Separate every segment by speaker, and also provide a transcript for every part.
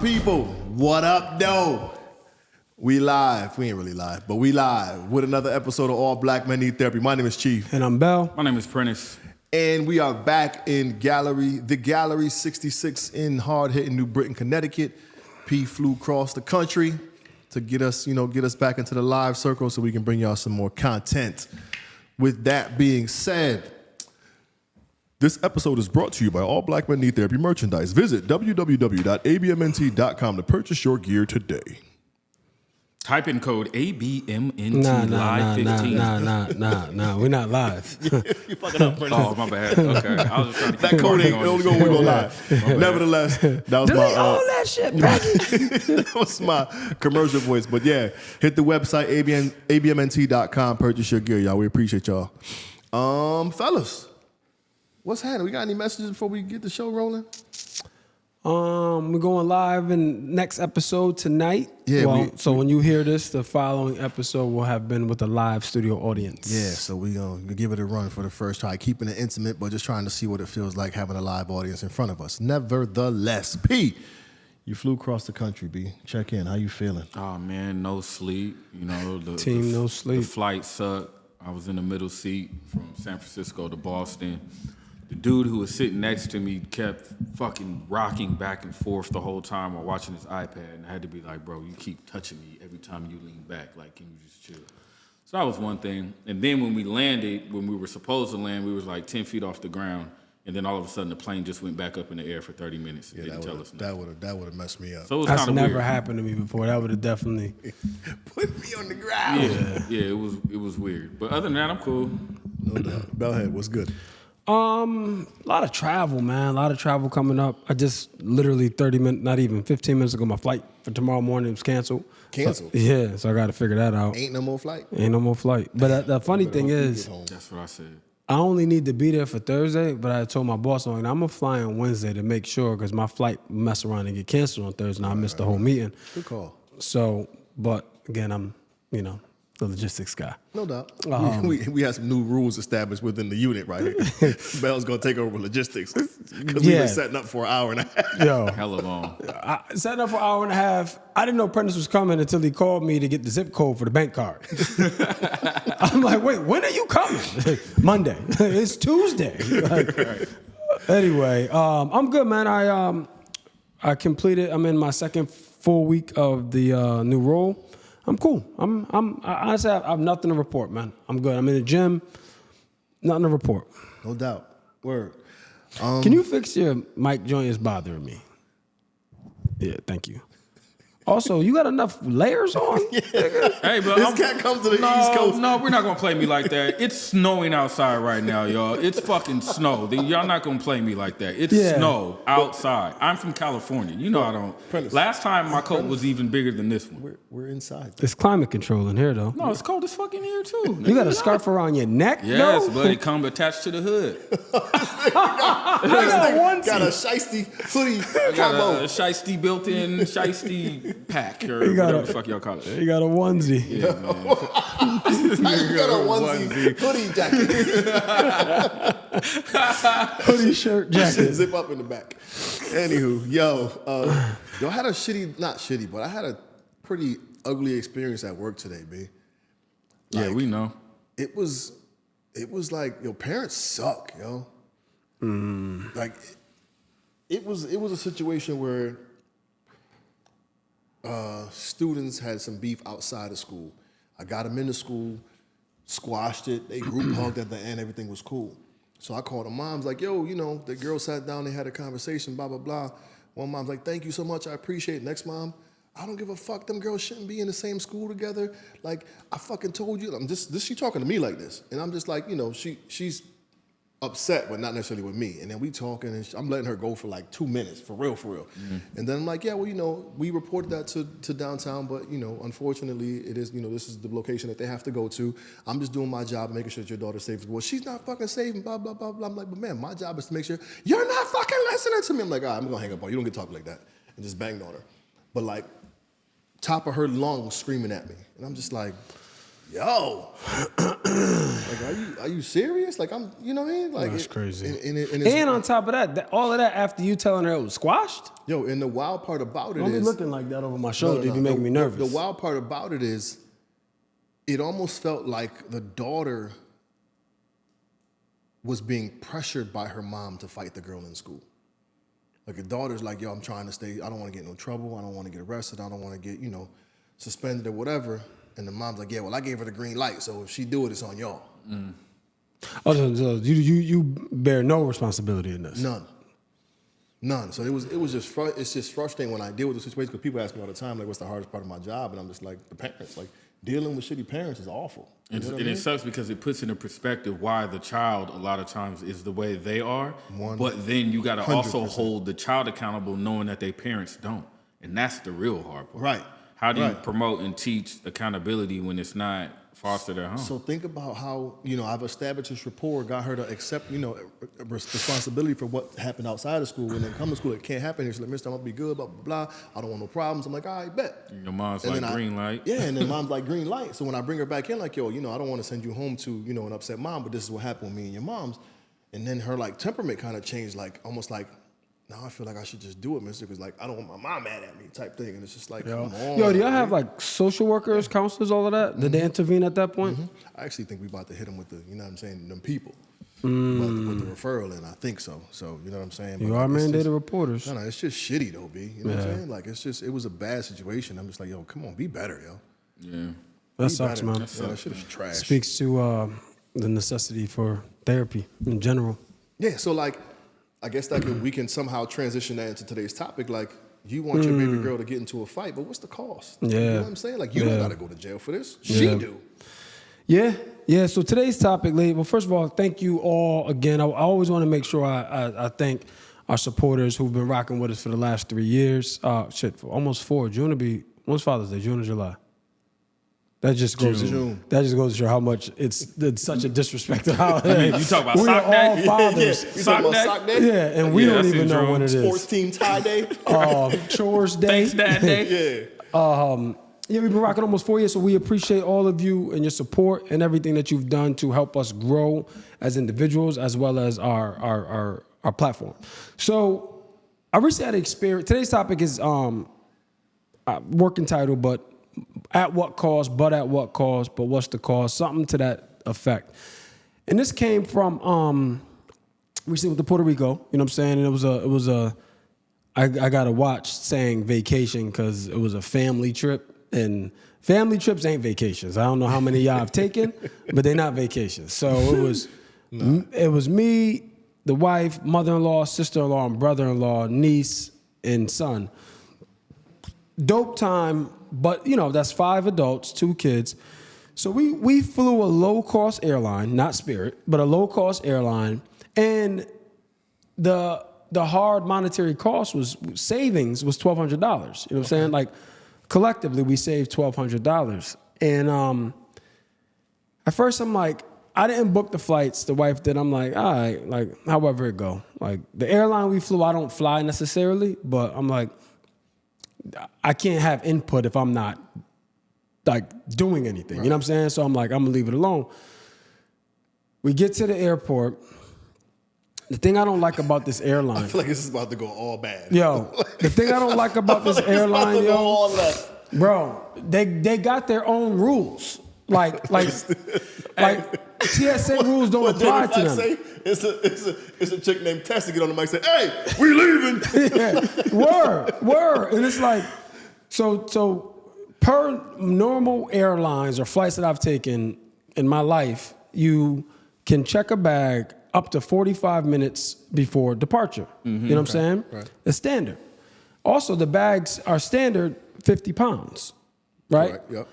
Speaker 1: people, what up, though? We live. We ain't really live, but we live with another episode of All Black Men Need Therapy. My name is Chief.
Speaker 2: And I'm Bell.
Speaker 3: My name is Prentice.
Speaker 1: And we are back in the Gallery 66 in hard-hitting New Britain, Connecticut. P flew across the country to get us back into the live circle so we can bring y'all some more content. With that being said, this episode is brought to you by All Black Men Need Therapy merchandise. Visit www.abmnt.com to purchase your gear today.
Speaker 3: Type in code ABMNT live 15.
Speaker 2: Nah. We're not live.
Speaker 1: You fucking up, Prentice.
Speaker 3: Oh, my bad. Okay. I was just trying to
Speaker 1: That code ain't only going to go live. Nevertheless, that was
Speaker 2: Delete all that shit,
Speaker 1: that was my commercial voice. But yeah, hit the website, abmnt.com, purchase your gear, y'all. We appreciate y'all. Fellas, what's happening? We got any messages before we get the show rolling?
Speaker 2: We're going live in next episode tonight.
Speaker 1: Yeah.
Speaker 2: So when you hear this, the following episode will have been with a live studio audience.
Speaker 1: Yeah, so we're going to give it a run for the first try, keeping it intimate, but just trying to see what it feels like having a live audience in front of us. Nevertheless, P, you flew across the country, B. Check in. How you feeling?
Speaker 3: Oh, man, no sleep. You know,
Speaker 2: No sleep.
Speaker 3: The flight sucked. I was in the middle seat from San Francisco to Boston. The dude who was sitting next to me kept fucking rocking back and forth the whole time while watching his iPad. And I had to be like, bro, you keep touching me every time you lean back. Like, can you just chill? So that was one thing. And then when we landed, when we were supposed to land, we was like 10 feet off the ground. And then all of a sudden, the plane just went back up in the air for 30 minutes and didn't tell us nothing.
Speaker 1: That would have messed me up.
Speaker 3: So it was
Speaker 2: That's
Speaker 3: kind of
Speaker 2: never
Speaker 3: weird.
Speaker 2: happened to me before. That would have definitely
Speaker 1: Put me on the ground.
Speaker 3: Yeah, it was weird. But other than that, I'm cool.
Speaker 1: No doubt. Bellhead, what's good?
Speaker 2: a lot of travel, man. A lot of travel coming up. I just literally 30 minutes, not even 15 minutes ago, my flight for tomorrow morning was canceled.
Speaker 1: Canceled?
Speaker 2: So I got to figure that out.
Speaker 1: Ain't no more flight?
Speaker 2: Ain't no more flight. But the funny thing is,
Speaker 3: That's what I said.
Speaker 2: I only need to be there for Thursday, but I told my boss, I'm going to fly on Wednesday to make sure because my flight mess around and get canceled on Thursday and I missed the whole meeting.
Speaker 1: Good call.
Speaker 2: So, but again, I'm, the logistics guy.
Speaker 1: No doubt. We had some new rules established within the unit right here. Bell's going to take over logistics because we were setting up for an hour and a half.
Speaker 2: Yo,
Speaker 3: Hella long.
Speaker 2: I sat up for an hour and a half. I didn't know Prentice was coming until he called me to get the zip code for the bank card. I'm like, wait, when are you coming? Monday. It's Tuesday. Anyway, I'm good, man. I completed. I'm in my second full week of the new role. I'm cool. I honestly have nothing to report, man. I'm good. I'm in the gym. Nothing to report.
Speaker 1: No doubt. Word.
Speaker 2: Can you fix your mic joint? Is bothering me. Yeah, thank you. Also, you got enough layers on?
Speaker 3: Hey, but
Speaker 1: This cat comes to the East Coast.
Speaker 3: No, we're not gonna play me like that. It's snowing outside right now, y'all. It's fucking snow. Y'all not gonna play me like that. It's snow outside. I'm from California. You know I don't.
Speaker 1: Prentice.
Speaker 3: Last time my coat was even bigger than this one.
Speaker 1: We're inside.
Speaker 2: It's climate control in here, though.
Speaker 3: No, it's cold as fucking here too.
Speaker 2: You got a scarf around your neck,
Speaker 3: Yes,
Speaker 2: though?
Speaker 3: but it come attached to the hood.
Speaker 1: Got a shiesty hoodie
Speaker 3: I got
Speaker 1: combo.
Speaker 3: a shiesty built-in shiesty pack or
Speaker 2: You got
Speaker 3: whatever
Speaker 2: a-
Speaker 3: the fuck y'all call it.
Speaker 2: You got a onesie.
Speaker 3: Yeah, man.
Speaker 1: How you got a onesie hoodie jacket?
Speaker 2: Hoodie, shirt, jacket.
Speaker 1: Zip up in the back. Anywho, yo, had a not shitty, but I had a pretty ugly experience at work today, B.
Speaker 3: Yeah, we know.
Speaker 1: It was like your parents suck, yo. Like it was a situation where students had some beef outside of school. I got them into school, squashed it. They group hugged at the end. Everything was cool. So I called the moms like, yo, the girls sat down. They had a conversation, blah, blah, blah. One mom's like, thank you so much. I appreciate it. Next mom, I don't give a fuck. Them girls shouldn't be in the same school together. Like, I fucking told you. She talking to me like this. And I'm just like, she's upset, but not necessarily with me. And then we talking, and I'm letting her go for like 2 minutes, for real. Mm-hmm. And then I'm like, yeah, well, we reported that to downtown, but, unfortunately, it is, this is the location that they have to go to. I'm just doing my job, making sure that your daughter's safe. Well, she's not fucking safe, and blah, blah, blah, blah. I'm like, but man, my job is to make sure you're not fucking listening to me. I'm like, all right, I'm going to hang up on you. You don't get to talk like that. And just banged on her. But like, top of her lungs screaming at me. And I'm just like, yo, like, are you serious? Like, you know what I mean? Like,
Speaker 2: That's crazy.
Speaker 1: And
Speaker 2: on top of that, all of that after you telling her it was squashed?
Speaker 1: yo, and the wild part about it
Speaker 2: Don't be
Speaker 1: is
Speaker 2: looking like that over my shoulder. You be
Speaker 1: no.
Speaker 2: making me nervous.
Speaker 1: The wild part about it is, it almost felt like the daughter was being pressured by her mom to fight the girl in school. Like, the daughter's like, yo, I'm trying to stay, I don't want to get in no trouble, I don't want to get arrested, I don't want to get, suspended or whatever. And the mom's like, yeah, well, I gave her the green light, so if she do it, it's on y'all.
Speaker 2: Oh, so you bear no responsibility in this?
Speaker 1: None. So it's just frustrating when I deal with the situation, because people ask me all the time, like, what's the hardest part of my job? And I'm just like, the parents. Like, dealing with shitty parents is awful.
Speaker 3: And it sucks because it puts into perspective why the child a lot of times is the way they are. But then you got to also hold the child accountable, knowing that their parents don't. And that's the real hard part.
Speaker 1: Right.
Speaker 3: How do you promote and teach accountability when it's not fostered at home?
Speaker 1: So think about how, I've established this rapport, got her to accept, responsibility for what happened outside of school. When they come to school, it can't happen here. She's like, mister, I'm going to be good, blah, blah, blah. I don't want no problems. I'm like, all right, bet.
Speaker 3: Your mom's
Speaker 1: and
Speaker 3: like, green light.
Speaker 1: Yeah, and then mom's like, green light. So when I bring her back in, like, yo, I don't want to send you home to, an upset mom, but this is what happened with me and your mom's. And then her, like, temperament kind of changed, like, almost like, now I feel like I should just do it, mister, because, like, I don't want my mom mad at me type thing. And it's just like, come on.
Speaker 2: Yo, do y'all have, like, social workers, counselors, all of that? Did they intervene at that point?
Speaker 1: I actually think we about to hit them with the, them people. With the referral, and I think so. So, you know what I'm saying?
Speaker 2: You are mandated reporters.
Speaker 1: No, it's just shitty, though, B. You know what I'm saying? Like, it was a bad situation. I'm just like, yo, come on, be better, yo.
Speaker 3: Yeah.
Speaker 2: That sucks, man.
Speaker 1: That shit is trash.
Speaker 2: Speaks to the necessity for therapy in general.
Speaker 1: Yeah, so, like, I guess we can somehow transition that into today's topic. Like, you want your baby girl to get into a fight, but what's the cost?
Speaker 2: Yeah.
Speaker 1: You know what I'm saying? Like, you don't got to go to jail for this. She do.
Speaker 2: Yeah. So today's topic, well, first of all, thank you all again. I always want to make sure I thank our supporters who've been rocking with us for the last 3 years. For almost 4. June will be, when's Father's Day? June or July? That just goes to show how much it's such a disrespected holiday.
Speaker 3: You talk about
Speaker 2: we
Speaker 3: sock
Speaker 2: are
Speaker 3: day?
Speaker 2: all fathers.
Speaker 1: You talking about sock day?
Speaker 2: Yeah, and we don't even know when it is.
Speaker 1: Sports team tie day?
Speaker 2: Chores day.
Speaker 3: Thanks, Dad Day.
Speaker 2: Yeah, we've been rocking almost 4 years, so we appreciate all of you and your support and everything that you've done to help us grow as individuals as well as our platform. So I recently had an experience. Today's topic is working title, but at what cost, but at what cost, but what's the cost, something to that effect. And this came from recently with the Puerto Rico, you know what I'm saying? And I got a watch saying vacation because it was a family trip, and family trips ain't vacations. I don't know how many y'all have taken, but they're not vacations. So it was me, the wife, mother-in-law, sister-in-law, and brother-in-law, niece, and son. Dope time, but that's 5 adults, 2 kids. So we flew a low-cost airline, not Spirit, but a low-cost airline, and the hard monetary cost savings was $1,200. You know what I'm saying? Like, collectively, we saved $1,200. And at first, I'm like, I didn't book the flights. The wife did. I'm like, all right, like, however it go. Like, the airline we flew, I don't fly necessarily, but I'm like, I can't have input if I'm not, like, doing anything. Right. You know what I'm saying? So I'm like, I'm going to leave it alone. We get to the airport. The thing I don't like about this airline.
Speaker 1: I feel like this is about to go all bad.
Speaker 2: Yo, the thing I don't like about this airline,
Speaker 1: go all left.
Speaker 2: Bro, they got their own rules. Like TSA rules don't apply to them.
Speaker 1: Say, it's a chick named Tessa get on the mic and say, hey, we leaving.
Speaker 2: Yeah, word. And it's like, so per normal airlines or flights that I've taken in my life, you can check a bag up to 45 minutes before departure. Mm-hmm. You know what I'm saying? Right. It's standard. Also, the bags are standard 50 pounds, right?
Speaker 1: Right. Yep.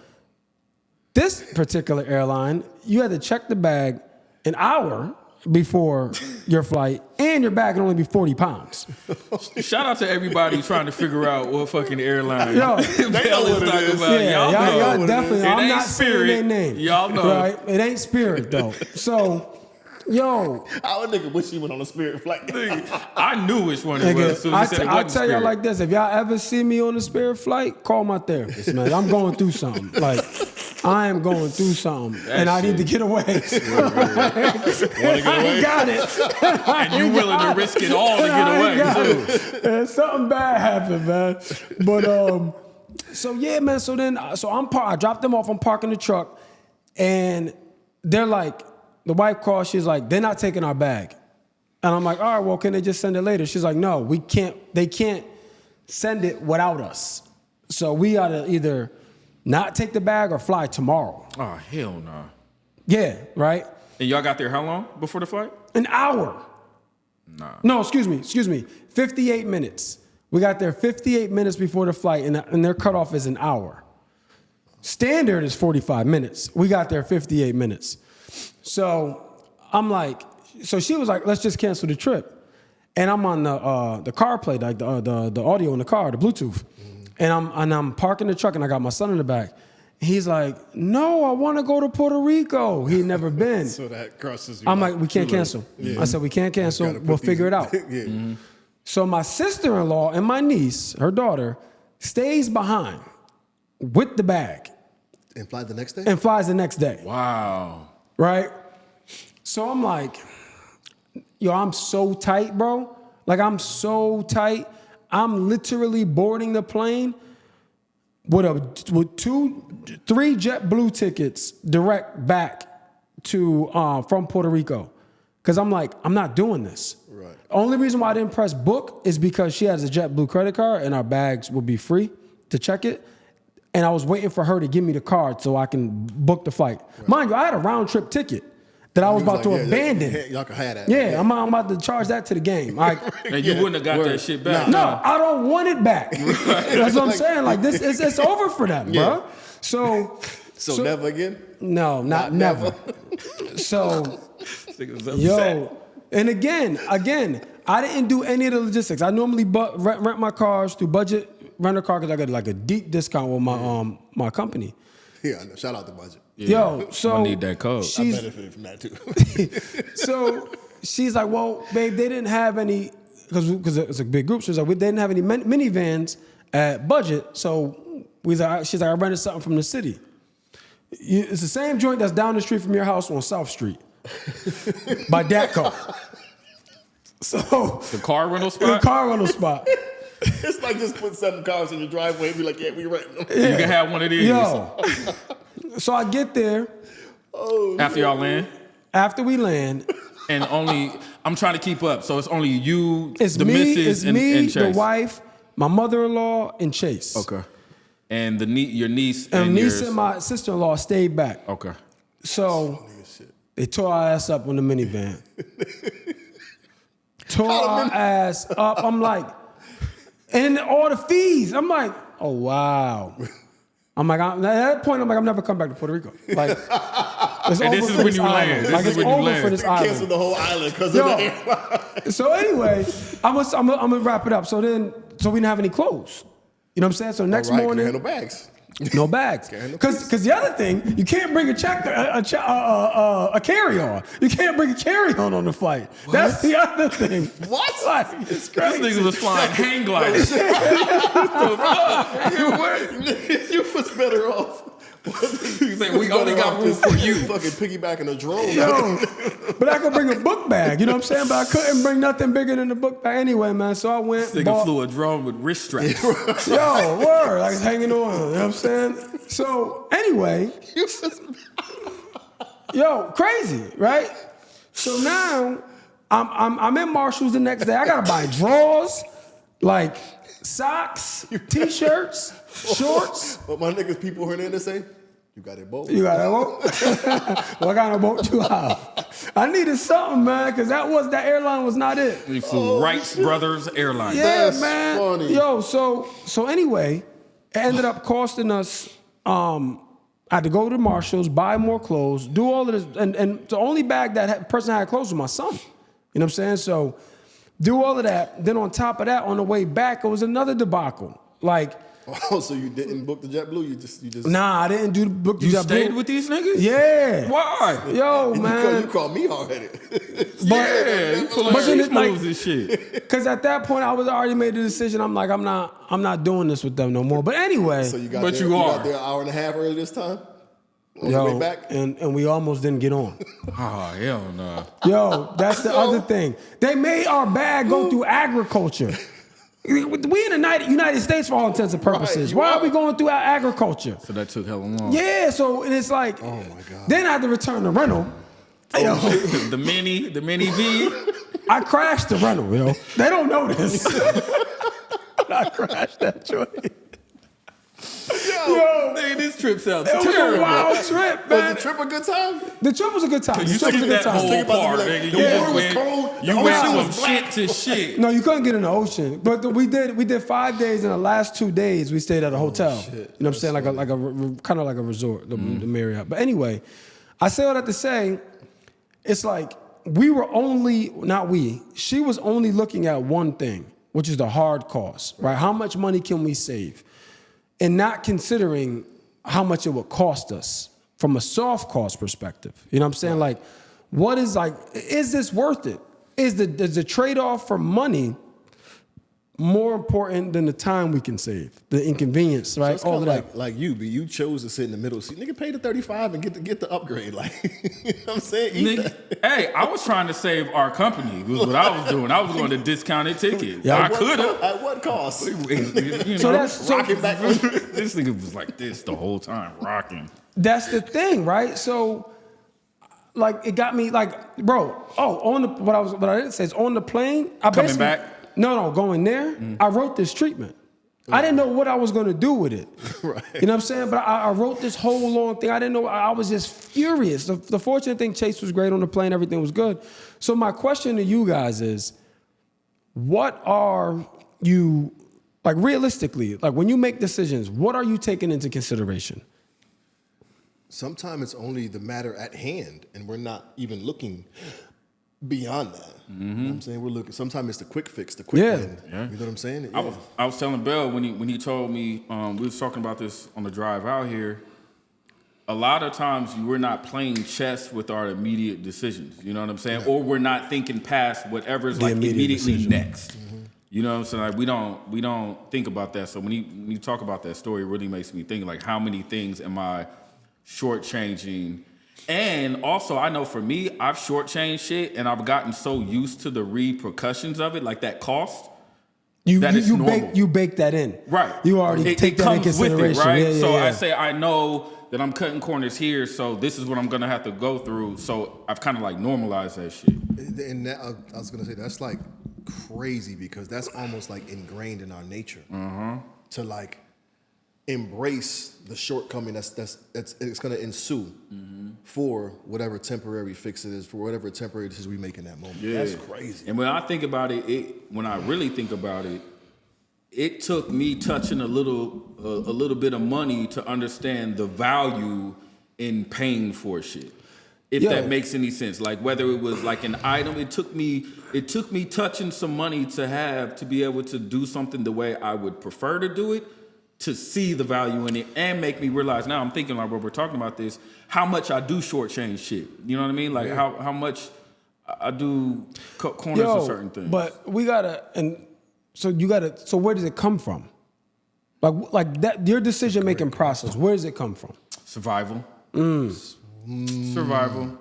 Speaker 2: This particular airline, you had to check the bag an hour before your flight, and your bag can only be 40 pounds.
Speaker 3: Shout out to everybody trying to figure out what fucking airline
Speaker 2: Yo,
Speaker 1: they know what it is.
Speaker 2: Yeah, y'all definitely.
Speaker 3: It
Speaker 2: I'm not
Speaker 3: Spirit.
Speaker 2: saying their name.
Speaker 3: Y'all know.
Speaker 2: Right? It ain't Spirit, though. So, yo.
Speaker 1: I would nigga wish he went on a Spirit flight.
Speaker 3: I knew which one it was.
Speaker 2: I tell y'all like this. If y'all ever see me on a Spirit flight, call my therapist, man. I'm going through something. Like, I am going through something, and I need to get away.
Speaker 3: Want to get away?
Speaker 2: I got it.
Speaker 3: And you willing to risk it all to get away, too.
Speaker 2: And something bad happened, man. But so yeah, man. So then, I dropped them off. I'm parking the truck, and they're like, the wife calls. She's like, they're not taking our bag, and I'm like, all right, well, can they just send it later? She's like, no, we can't. They can't send it without us. So we gotta either not take the bag or fly tomorrow.
Speaker 3: Oh, hell no.
Speaker 2: Yeah, right.
Speaker 3: And y'all got there how long before the flight?
Speaker 2: An hour.
Speaker 3: Nah.
Speaker 2: No, excuse me. 58 minutes. We got there 58 minutes before the flight, and their cutoff is an hour. Standard is 45 minutes. We got there 58 minutes. So I'm like, so she was like, let's just cancel the trip. And I'm on the CarPlay, like the audio in the car, the Bluetooth. And I'm parking the truck, and I got my son in the back. He's like, no, I want to go to Puerto Rico. He'd never been.
Speaker 1: So that crosses you.
Speaker 2: I'm like, we can't cancel.
Speaker 1: Yeah.
Speaker 2: I said, we can't cancel.
Speaker 1: Gotta put
Speaker 2: We'll
Speaker 1: these-
Speaker 2: figure it out.
Speaker 1: Yeah.
Speaker 3: Mm-hmm.
Speaker 2: So my sister-in-law and my niece, her daughter, stays behind with the bag
Speaker 1: And fly the next day?
Speaker 2: and flies the next day,
Speaker 3: Wow.
Speaker 2: right? So I'm like, yo, I'm so tight, bro. Like, I'm so tight. I'm literally boarding the plane with 3 JetBlue tickets direct back to from Puerto Rico. Because I'm like, I'm not doing this.
Speaker 1: Right.
Speaker 2: Only reason why I didn't press book is because she has a JetBlue credit card and our bags would be free to check it. And I was waiting for her to give me the card so I can book the flight. Right. Mind you, I had a round trip ticket that I was about to abandon.
Speaker 1: Y'all can have that.
Speaker 2: Yeah, I'm about to charge that to the game. Like,
Speaker 3: And you wouldn't have got that shit back.
Speaker 2: no, I don't want it back. That's what I'm saying. Like, this, it's over for them, bro. So
Speaker 1: never again?
Speaker 2: No, not never. So, yo, and again, I didn't do any of the logistics. I normally rent my cars through budget rent a car because I got like a deep discount with my my company.
Speaker 1: Yeah, I know. Shout out to budget.
Speaker 3: Yeah.
Speaker 2: Yo, so
Speaker 3: I need that code.
Speaker 1: I benefited from that too.
Speaker 2: So she's like, well, babe, they didn't have any, because it's a big group. She's like, they didn't have any minivans at budget. So she's like, I rented something from the city. It's the same joint that's down the street from your house on South Street by Datco. So
Speaker 3: The car rental
Speaker 2: the
Speaker 3: spot?
Speaker 2: car rental spot.
Speaker 1: It's like just put 7 cars in your driveway and be like, yeah, we renting them.
Speaker 3: You can have one of these.
Speaker 2: Yo. So I get there
Speaker 3: After y'all land.
Speaker 2: after we land.
Speaker 3: And only, I'm trying to keep up. So it's only you,
Speaker 2: It's
Speaker 3: the
Speaker 2: me,
Speaker 3: missus,
Speaker 2: it's me,
Speaker 3: and Chase.
Speaker 2: the wife, my mother-in-law, and Chase.
Speaker 3: Okay. And your niece
Speaker 2: And
Speaker 3: and
Speaker 2: niece
Speaker 3: yours.
Speaker 2: and my sister-in-law stayed back.
Speaker 3: Okay.
Speaker 2: So they tore our ass up on the minivan. Tore our ass up. I'm like, and all the fees. I'm like, oh wow. I'm like, at that point, I'm like, I'm never coming back to Puerto Rico. Like, it's
Speaker 3: And
Speaker 2: over
Speaker 3: this is
Speaker 2: for
Speaker 3: when you
Speaker 2: island.
Speaker 3: land. This
Speaker 2: Like,
Speaker 3: is
Speaker 2: it's
Speaker 3: when you
Speaker 2: over
Speaker 3: land.
Speaker 2: for this
Speaker 1: Cancel
Speaker 2: island.
Speaker 1: the whole island because of the airline.
Speaker 2: So anyway, I'm gonna wrap it up. So we didn't have any clothes. You know what I'm saying? So next
Speaker 1: Right,
Speaker 2: morning,
Speaker 1: handle bags.
Speaker 2: no bags. Because the other thing, you can't bring a carry-on. You can't bring a carry-on on the flight. That's the other thing.
Speaker 1: What?
Speaker 2: Like, it's
Speaker 3: This
Speaker 2: crazy.
Speaker 3: nigga was flying hang gliders.
Speaker 1: You was better off.
Speaker 3: He said, we only got room for you.
Speaker 1: Fucking piggybacking a drone.
Speaker 2: Yo, but I could bring a book bag. You know what I'm saying? But I couldn't bring nothing bigger than the book bag anyway, man. So I went.
Speaker 3: Nigga
Speaker 2: bought-
Speaker 3: flew a drone with wrist straps.
Speaker 2: Yo, word, like it's hanging on. You know what I'm saying? So anyway, yo, crazy, right? So now I'm in Marshalls the next day. I gotta buy drawers, like socks, t-shirts, shorts.
Speaker 1: What my niggas people Hernandez say? You got it both.
Speaker 2: You got a boat? Well, I got a boat too high. I needed something, man, because that airline was not it.
Speaker 3: We flew Wright Brothers Airlines.
Speaker 2: Yeah,
Speaker 1: That's
Speaker 2: man.
Speaker 1: funny.
Speaker 2: Yo, so anyway, it ended up costing us. I had to go to Marshalls, buy more clothes, do all of this, and the only bag that person had clothes was my son. You know what I'm saying? So do all of that. Then on top of that, on the way back, it was another debacle. Like,
Speaker 1: Oh, so you didn't book the JetBlue? You just.
Speaker 2: nah, I didn't do the book.
Speaker 3: You stayed with these niggas?
Speaker 2: Yeah.
Speaker 3: Why?
Speaker 2: Yo,
Speaker 1: You
Speaker 2: man.
Speaker 1: called me already.
Speaker 3: Yeah, you pulling
Speaker 2: but then
Speaker 3: street
Speaker 2: it's like-
Speaker 3: moves and shit.
Speaker 2: Because at that point, I was already made the decision. I'm like, I'm not doing this with them no more. But anyway,
Speaker 1: So you got
Speaker 3: But
Speaker 1: there,
Speaker 3: you are.
Speaker 1: got there an hour and a half early this time? On the way back?
Speaker 2: and we almost didn't get on.
Speaker 3: Oh, hell no.
Speaker 2: Yo, that's the other thing. They made our bag go through agriculture. We in the United States for all intents and purposes.
Speaker 1: Right,
Speaker 2: Why are we going through our agriculture?
Speaker 3: So that took hella long.
Speaker 2: Yeah, so and it's like,
Speaker 1: Oh my God.
Speaker 2: Then I had to return the rental. Yo,
Speaker 3: the mini V.
Speaker 2: I crashed the rental, yo. They don't know this. I crashed that joint. Yo,
Speaker 3: Nigga, this trip sounds
Speaker 2: it was
Speaker 3: terrible.
Speaker 2: a wild trip, man.
Speaker 1: Was the trip a good time?
Speaker 2: The trip was a good time.
Speaker 3: You
Speaker 2: The trip was a
Speaker 3: skipped
Speaker 2: good
Speaker 3: that
Speaker 2: time.
Speaker 3: whole
Speaker 1: Think about
Speaker 3: part,
Speaker 1: the-
Speaker 3: nigga.
Speaker 1: the
Speaker 3: You
Speaker 1: water
Speaker 3: just
Speaker 1: was
Speaker 3: went,
Speaker 1: cold, the
Speaker 3: you
Speaker 1: ocean
Speaker 3: went
Speaker 1: was
Speaker 3: from shit to shit.
Speaker 2: No, you couldn't get in the ocean. But we did 5 days, and the last 2 days we stayed at a hotel.
Speaker 1: shit.
Speaker 2: You know what I'm saying? Like a kind of like a resort, the Marriott. But anyway, I say all that to say, it's like she was only looking at one thing, which is the hard cost, right? How much money can we save? And not considering how much it would cost us from a soft cost perspective. You know what I'm saying? Like, is this worth it? Is the trade-off for money more important than the time we can save, the inconvenience, right?
Speaker 1: So it's
Speaker 2: All
Speaker 1: kind
Speaker 2: of
Speaker 1: of
Speaker 2: that.
Speaker 1: like you, but you chose to sit in the middle seat. Nigga, pay the $35 and get the upgrade. Like, you know what I'm saying? Eat that.
Speaker 3: Nigga, hey, I was trying to save our company. Was what I was doing. I was going to discounted ticket.
Speaker 2: Yeah.
Speaker 3: I could have.
Speaker 1: At what cost?
Speaker 2: So that's
Speaker 1: Rock it back.
Speaker 3: This nigga was like this the whole time, rocking.
Speaker 2: That's the thing, right? So, like, it got me like, bro. Oh, what I didn't say is on the plane.
Speaker 3: Coming back?
Speaker 2: No, going there. I wrote this treatment. I didn't know what I was going to do with it.
Speaker 1: Right.
Speaker 2: You know what I'm saying? But I wrote this whole long thing. I didn't know. I was just furious. The fortunate thing, Chase was great on the plane. Everything was good. So my question to you guys is, what are you, like realistically, like when you make decisions, what are you taking into consideration?
Speaker 1: Sometimes it's only the matter at hand, and we're not even looking beyond that. You know what I'm saying? We're looking. Sometimes it's the quick fix, the quick
Speaker 2: Yeah.
Speaker 1: win.
Speaker 3: Yeah.
Speaker 1: You know what I'm saying?
Speaker 3: I was telling Bell when he told me we was talking about this on the drive out here. A lot of times we're not playing chess with our immediate decisions. You know what I'm saying? Or we're not thinking past whatever's
Speaker 2: The
Speaker 3: like
Speaker 2: immediate
Speaker 3: immediately
Speaker 2: decision.
Speaker 3: next. You know what I'm saying? Like we don't think about that. So when you talk about that story, it really makes me think like how many things am I shortchanging? And also, I know for me, I've shortchanged shit, and I've gotten so used to the repercussions of it, like that cost. That is normal.
Speaker 2: You bake that in.
Speaker 3: Right.
Speaker 2: You already take that in
Speaker 3: comes with
Speaker 2: consideration.
Speaker 3: it, right?
Speaker 2: Yeah,
Speaker 3: So
Speaker 2: yeah.
Speaker 3: I say I know that I'm cutting corners here, so this is what I'm gonna have to go through. So I've kind of like normalized that shit.
Speaker 1: And that, I was gonna say that's like crazy because that's almost like ingrained in our nature to like embrace the shortcoming that's it's gonna ensue for whatever temporary fix it is, for whatever temporary decision we make in that moment.
Speaker 3: Yeah.
Speaker 1: That's crazy.
Speaker 3: And when I think about it, when I really think about it, it took me touching a little bit of money to understand the value in paying for shit. If
Speaker 2: Yo.
Speaker 3: that makes any sense. Like whether it was like an item, it took me touching some money to be able to do something the way I would prefer to do it, to see the value in it and make me realize now I'm thinking like when we're talking about this, how much I do shortchange shit. You know what I mean? Like how much I do cut corners of certain things.
Speaker 2: But we gotta, so where does it come from? Like that, your decision making process. Where does it come from?
Speaker 3: Survival. Survival.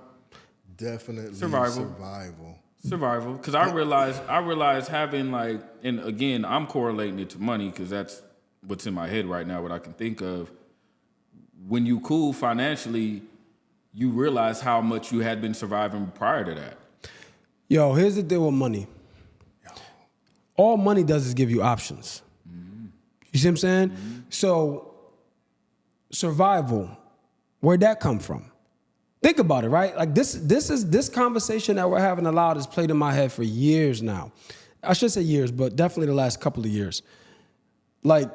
Speaker 1: Definitely
Speaker 3: Survival. Because I realize having like, and again, I'm correlating it to money because that's what's in my head right now, what I can think of. When you cool financially, you realize how much you had been surviving prior to that.
Speaker 2: Yo, here's the deal with money. All money does is give you options. You see what I'm saying? So, survival, where'd that come from? Think about it, right? Like this conversation that we're having aloud has played in my head for years now. I should say years, but definitely the last couple of years. Like,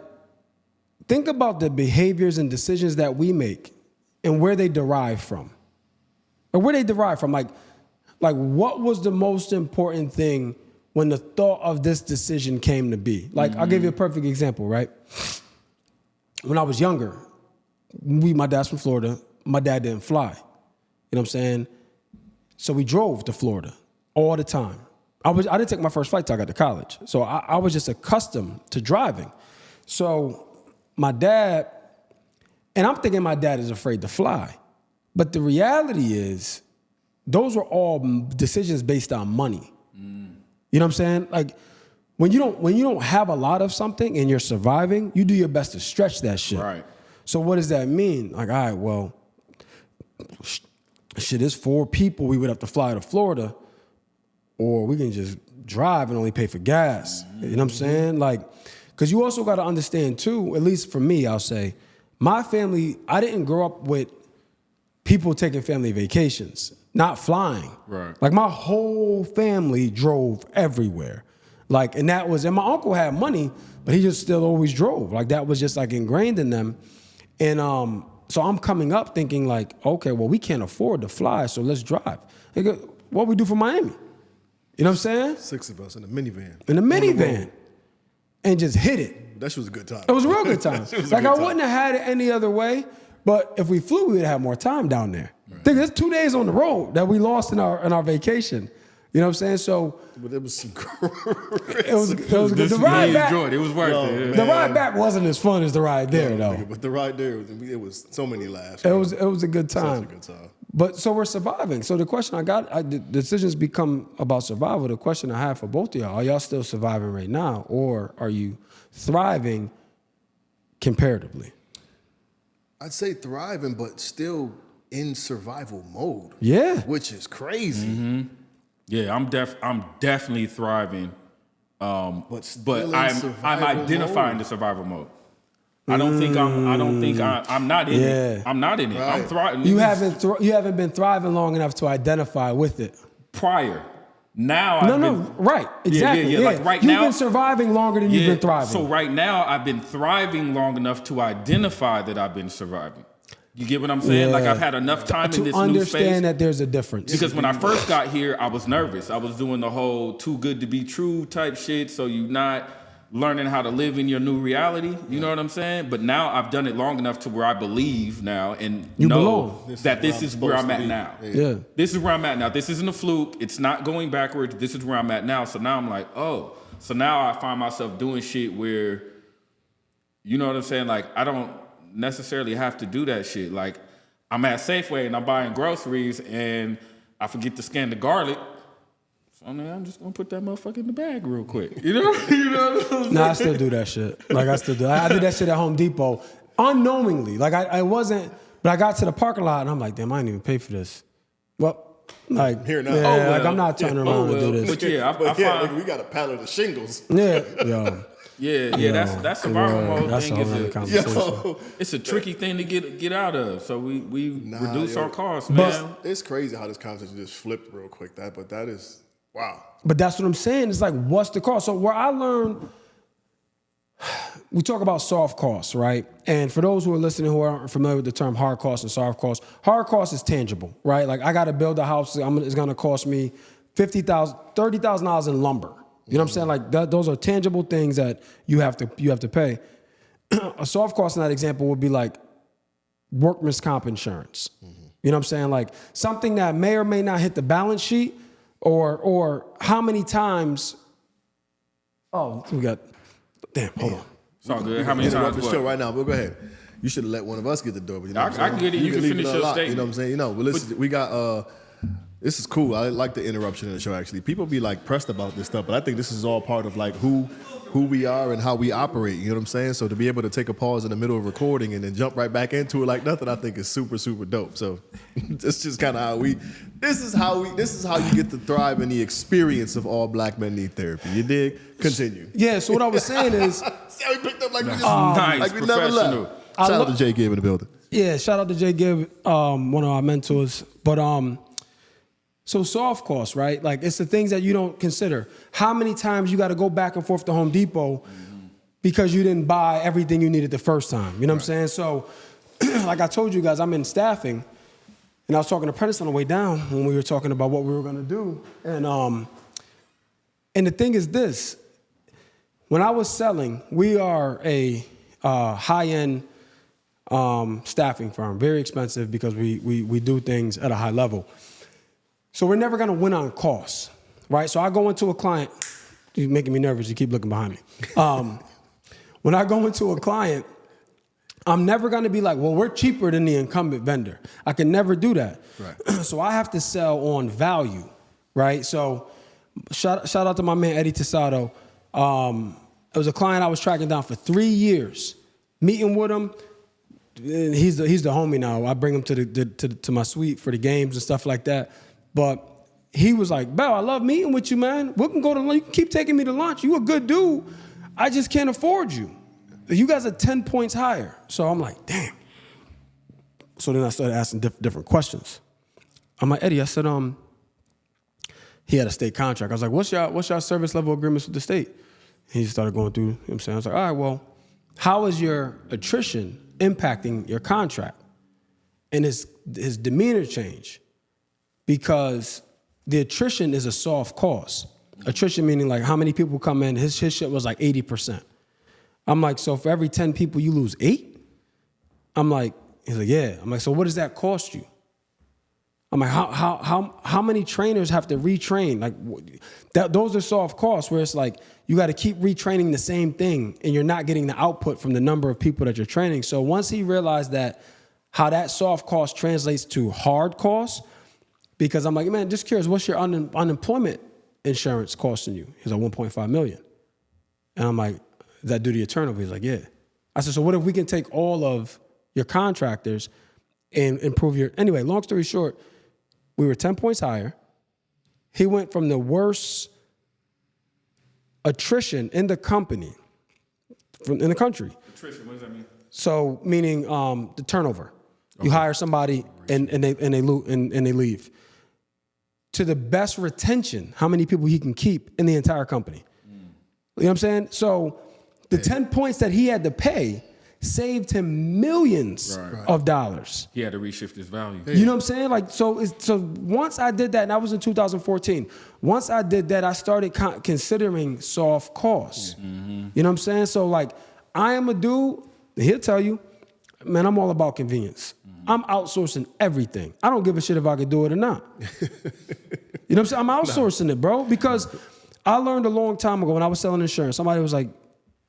Speaker 2: think about the behaviors and decisions that we make and where they derive from. Or where they derive from. Like what was the most important thing when the thought of this decision came to be? Like, I'll give you a perfect example, right? When I was younger, my dad's from Florida. My dad didn't fly. You know what I'm saying? So we drove to Florida all the time. I didn't take my first flight till I got to college. So I was just accustomed to driving. So my dad, and I'm thinking my dad is afraid to fly. But the reality is, those were all decisions based on money. You know what I'm saying? Like, when you don't have a lot of something and you're surviving, you do your best to stretch that shit.
Speaker 3: Right.
Speaker 2: So what does that mean? Like, all right, well, shit, there's 4 people. We would have to fly to Florida, or we can just drive and only pay for gas. You know what I'm saying? Like, because you also got to understand too, at least for me, I'll say, my family, I didn't grow up with people taking family vacations, not flying.
Speaker 3: Right.
Speaker 2: Like, my whole family drove everywhere. Like, and my uncle had money, but he just still always drove. Like, that was just like ingrained in them. And so I'm coming up thinking like, okay, well, we can't afford to fly, so let's drive. What we do for Miami? You know what I'm saying?
Speaker 1: 6 of us in a minivan.
Speaker 2: In a minivan. And just hit it.
Speaker 1: That shit was a good time.
Speaker 2: It was a real good time. Like, I wouldn't have had it any other way, but if we flew, we would have more time down there. Right. Think there's 2 days on the road that we lost in our vacation. You know what I'm saying? So,
Speaker 1: but it was some
Speaker 2: it was good. The ride back,
Speaker 3: enjoyed it. It was worth it.
Speaker 2: The ride back wasn't as fun as the ride there, though.
Speaker 1: But the ride there, it was so many laughs.
Speaker 2: It was a good time.
Speaker 1: Such a good time.
Speaker 2: But so we're surviving. So the question the decisions become about survival. The question I have for both of y'all: are y'all still surviving right now, or are you thriving comparatively?
Speaker 1: I'd say thriving, but still in survival mode.
Speaker 2: Yeah,
Speaker 1: which is crazy.
Speaker 3: Mm-hmm. Yeah, I'm definitely thriving, but I'm identifying the survival mode. I don't think I'm not in it. I'm not in it. Right. I'm thriving.
Speaker 2: You haven't been thriving long enough to identify with it.
Speaker 3: Prior. Now
Speaker 2: right. Exactly.
Speaker 3: Yeah. Like right now,
Speaker 2: you've been surviving longer than you've been thriving.
Speaker 3: So right now I've been thriving long enough to identify that I've been surviving. You get what I'm saying? Yeah. Like, I've had enough time in this new space. To
Speaker 2: understand that there's a difference.
Speaker 3: Because when I first got here, I was nervous. I was doing the whole too good to be true type shit. So you're not learning how to live in your new reality. You know what I'm saying? But now I've done it long enough to where I believe now and know that this is where I'm at now.
Speaker 2: Yeah.
Speaker 3: This is where I'm at now. This isn't a fluke. It's not going backwards. This is where I'm at now. So now I'm like, oh. So now I find myself doing shit where, you know what I'm saying? Like, I don't necessarily have to do that shit. Like, I'm at Safeway and I'm buying groceries and I forget to scan the garlic. So I'm just gonna put that motherfucker in the bag real quick. You know?
Speaker 2: Nah, I still do that shit. Like, I still do. I did that shit at Home Depot unknowingly. Like, I wasn't, but I got to the parking lot and I'm like, damn, I didn't even pay for this. Well, like,
Speaker 1: here now.
Speaker 2: Yeah, like, I'm not turning around to do this.
Speaker 3: But yeah,
Speaker 1: like, we got a pallet of shingles.
Speaker 2: Yeah, yo.
Speaker 3: Yeah, that's survival mode
Speaker 2: that's
Speaker 3: thing. It's a tricky thing to get out of. So we reduce our costs, man.
Speaker 1: It's crazy how this conversation just flipped real quick. But that is wow.
Speaker 2: But that's what I'm saying. It's like, what's the cost? So where I learned, we talk about soft costs, right? And for those who are listening who aren't familiar with the term hard costs and soft costs, hard cost is tangible, right? Like, I got to build a house. It's going to cost me $50,000, $30,000 in lumber. You know what I'm saying? Like, those are tangible things that you have to pay. A soft cost in that example would be like workman's comp insurance. Mm-hmm. You know what I'm saying? Like, something that may or may not hit the balance sheet, or how many times. Oh, we got. Damn, hold on.
Speaker 3: It's all good. How many times?
Speaker 1: The show right now, but go ahead. You should have let one of us get the door. But you know
Speaker 3: I can get it. You can finish your statement.
Speaker 1: You know what I'm saying? You know, well, listen, we got. This is cool. I like the interruption in the show, actually. People be like pressed about this stuff, but I think this is all part of like who we are and how we operate. You know what I'm saying? So to be able to take a pause in the middle of recording and then jump right back into it like nothing, I think is super, super dope. So it's just kind of how this is how you get to thrive in the experience of all black men need therapy. You dig? Continue.
Speaker 2: Yeah, so what I was saying is,
Speaker 1: see how we picked up like we just
Speaker 3: nice,
Speaker 1: like we never left. Shout out to Jay Gibb in the building.
Speaker 2: Yeah, shout out to Jay Gibb, one of our mentors. But so soft costs, right? Like, it's the things that you don't consider. How many times you got to go back and forth to Home Depot because you didn't buy everything you needed the first time? You know what I'm saying? So, like I told you guys, I'm in staffing, and I was talking to Prentice on the way down when we were talking about what we were going to do. And the thing is this. When I was selling, we are a high-end staffing firm, very expensive because we do things at a high level. So we're never going to win on costs, right? So I go into a client. You're making me nervous. You keep looking behind me. When I go into a client, I'm never going to be like, well, we're cheaper than the incumbent vendor. I can never do that.
Speaker 1: Right.
Speaker 2: So I have to sell on value, right? So shout out to my man, Eddie Tesado. It was a client I was tracking down for 3 years, meeting with him. And he's the homie now. I bring him to my suite for the games and stuff like that. But he was like, Bell, I love meeting with you, man. We can go to lunch. You can keep taking me to lunch. You a good dude. I just can't afford you. You guys are 10 points higher. So I'm like, damn. So then I started asking different questions. I'm like, Eddie, I said, he had a state contract. I was like, what's your service level agreements with the state? He started going through, you know what I'm saying? I was like, all right, well, how is your attrition impacting your contract? And his demeanor changed because the attrition is a soft cost. Attrition meaning like how many people come in, his shit was like 80%. I'm like, so for every 10 people you lose 8? I'm like, he's like, yeah. I'm like, so what does that cost you? I'm like, how many trainers have to retrain? Like those are soft costs where it's like you got to keep retraining the same thing and you're not getting the output from the number of people that you're training. So once he realized that how that soft cost translates to hard costs, because I'm like, man, just curious, what's your unemployment insurance costing you? He's like, 1.5 million. And I'm like, is that due to your turnover? He's like, yeah. I said, so what if we can take all of your contractors and improve your, anyway, long story short, we were 10 points higher. He went from the worst attrition in the company, in the country.
Speaker 3: Attrition, what does that mean?
Speaker 2: So meaning the turnover. Okay. You hire somebody and they leave. To the best retention, how many people he can keep in the entire company. You know what I'm saying? So the 10 points that he had to pay saved him millions of dollars.
Speaker 3: He had to reshift his value.
Speaker 2: You know what I'm saying? Like, so once I did that, and that was in 2014. Once I did that, I started considering soft costs. Mm-hmm. You know what I'm saying? So like, I am a dude, he'll tell you, man, I'm all about convenience. Mm-hmm. I'm outsourcing everything. I don't give a shit if I could do it or not. You know what I'm saying? I'm outsourcing it, bro, because I learned a long time ago when I was selling insurance, somebody was like,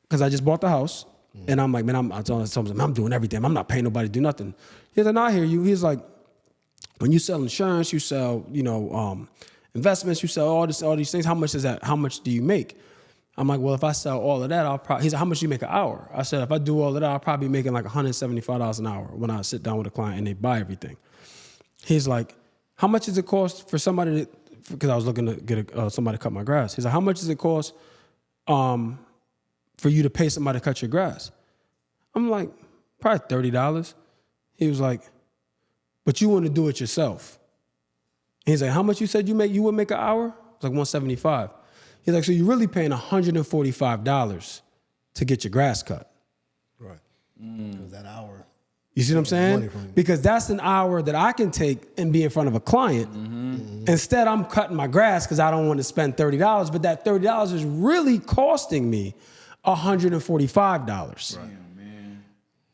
Speaker 2: because I just bought the house, and I'm like, man, I'm doing everything. I'm not paying nobody to do nothing. He's like, no, I hear you. He's like, when you sell insurance, you sell, investments, you sell all these things. How much is that? How much do you make? I'm like, well, if I sell all of that, he's like, how much do you make an hour? I said, if I do all of that, I'll probably be making like $175 an hour when I sit down with a client and they buy everything. He's like, how much does it cost for somebody because I was looking to get somebody to cut my grass. He's like, how much does it cost for you to pay somebody to cut your grass? I'm like, probably $30. He was like, but you want to do it yourself. He's like, how much you said you would make an hour? It's like $175. He's like, so you're really paying $145 to get your grass cut.
Speaker 1: Right. Because that hour.
Speaker 2: You see what I'm saying? Because that's an hour that I can take and be in front of a client. Mm-hmm. Instead, I'm cutting my grass because I don't want to spend $30, but that $30 is really costing me $145. Right. Man.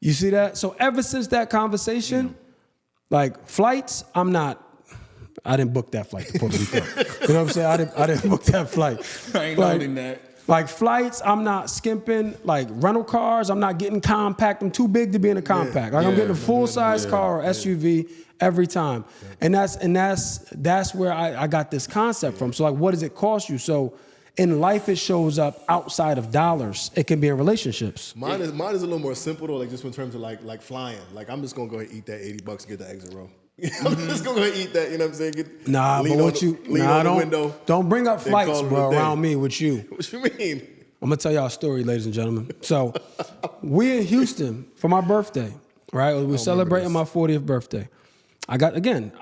Speaker 2: You see that? So ever since that conversation, like flights, I didn't book that flight to Puerto Rico. You know what I'm saying? I didn't book that flight.
Speaker 3: I ain't loading that.
Speaker 2: Like flights, I'm not skimping. Like rental cars, I'm not getting compact. I'm too big to be in a compact. Like I'm getting a full-size car or SUV every time. Yeah. And that's where I got this concept from. So like, what does it cost you? So in life, it shows up outside of dollars. It can be in relationships.
Speaker 1: Mine is a little more simple though, like just in terms of like flying. Like I'm just gonna go ahead and eat that $80 and get the exit row. I'm just gonna go ahead and eat that, you know what I'm saying?
Speaker 2: Don't bring up flights, bro, around me with you.
Speaker 1: What you mean?
Speaker 2: I'm gonna tell y'all a story, ladies and gentlemen. So we in Houston for my birthday, right? We're celebrating my 40th birthday. I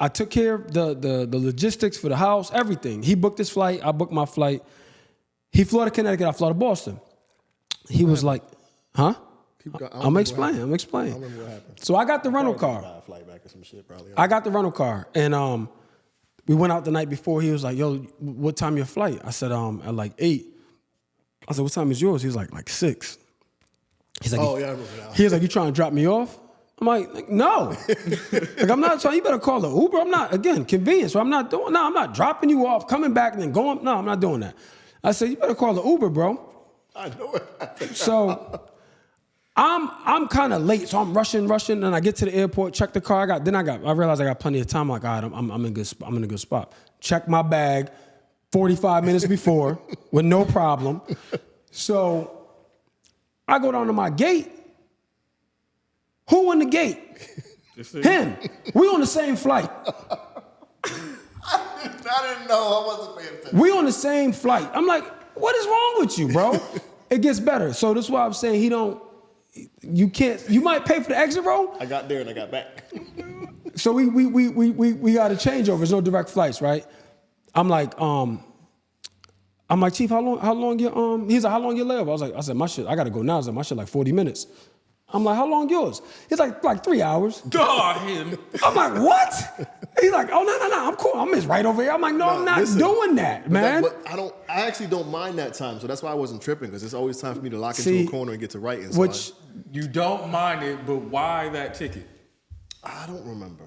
Speaker 2: took care of the logistics for the house, everything. He booked his flight, I booked my flight. He flew to Connecticut, I flew to Boston. He was like, huh? I'm explaining. I don't remember what happened. So I got the rental car. I got the rental car. And we went out the night before. He was like, yo, what time your flight? I said, at like 8. I said, what time is yours? He's like 6. He's like, I remember that. He was like, you trying to drop me off? I'm like no. Like, I'm not trying. You better call the Uber. I'm not, again, convenience. So I'm not dropping you off, coming back and then going. No, I'm not doing that. I said, you better call the Uber, bro.
Speaker 1: I know what happened.
Speaker 2: So I'm kind of late, so I'm rushing, and I get to the airport, check the car. I realized I got plenty of time. I'm like, all right, I'm in a good spot. Check my bag 45 minutes before with no problem. So I go down to my gate. Who in the gate? Him. We on the same flight.
Speaker 1: I didn't know. I wasn't paying attention.
Speaker 2: We on the same flight. I'm like, what is wrong with you, bro? It gets better. So that's why I'm saying you might pay for the exit row.
Speaker 1: I got there and I got back.
Speaker 2: So we got a changeover. There's no direct flights, right? I'm like, Chief, how long your he's like, how long your layover? I said, my shit, I gotta go now. I said, my shit like 40 minutes. I'm like, how long yours? He's like 3 hours.
Speaker 3: God, him.
Speaker 2: I'm like, what? He's like, oh no, I'm cool. I'm just right over here. I'm like, no, I'm not doing that, man.
Speaker 1: But I actually don't mind that time, so that's why I wasn't tripping, because it's always time for me to lock into a corner and get to writing. So
Speaker 3: you don't mind it, but why that ticket?
Speaker 1: I don't remember.